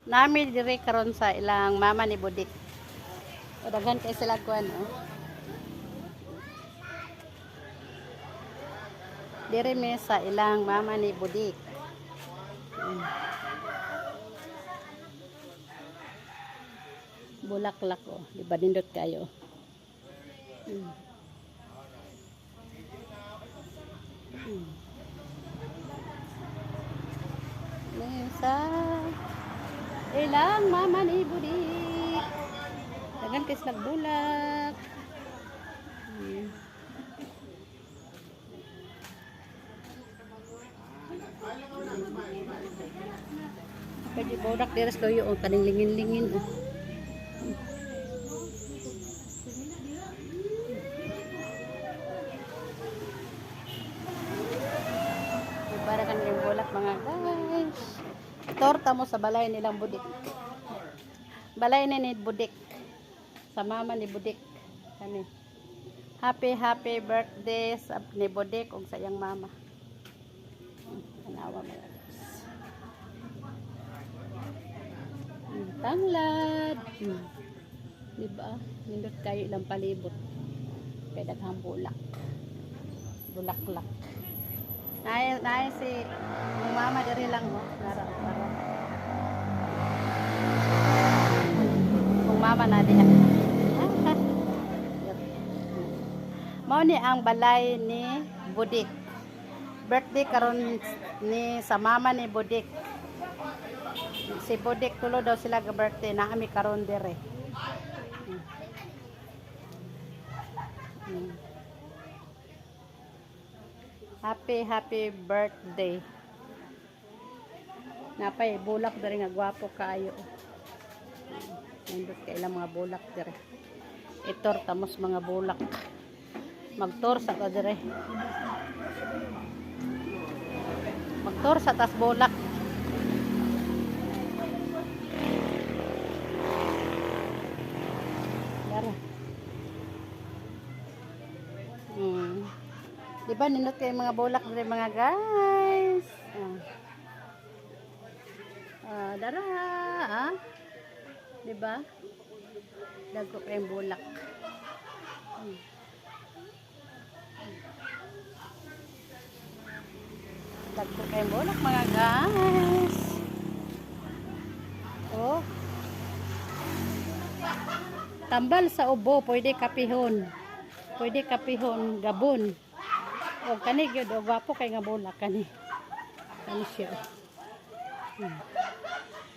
Nami dire karon sa ilang mama ni Budik. O daghan kay sila kuan oh. Dire mi sa ilang mama ni Budik. Bulaklak oh, di ba nindot kayo? Sa ilang mama ni Budik. Dagan kay sila bulak. Pwede bodak deres kayo o kaning lingin-lingin o. Para kanilang bulak mga guys. Torta mo sa balay nilang Budik. Balay ni Budik. Sa mama ni Budik. Kani. Happy birthday sa ni Budik ug sa iyang mama. Anawa mga guys. Tanglad. Diba? Nindot kayo ilang palibot. Kaya daghang bulak. Bulaklak. Nay si mama diri lang mo. Para. Kung mama na diha. Mao ni ang balay ni Budik. Birthday karon ni sa mama ni Budik. Si Budik tulo daw sila ga birthday na kami karon dire. Happy birthday. Napay bulak diri nga gwapo kaayo. Nindot kay ilang mga bulak dire. Itor tamos mga bulak. Magtor sa ka dire. Magtor sa tas bulak. Dara. Diba nindot kay mga bulak dire mga guys. Dara diba? Dagko kay bulak. Dagko kay bulak mga guys. Oh. Tambal sa ubo, pwede kapihon. Pwede kapihon, gabon. O kani gyud, gwapo kay nga bulak kani. Kani siya.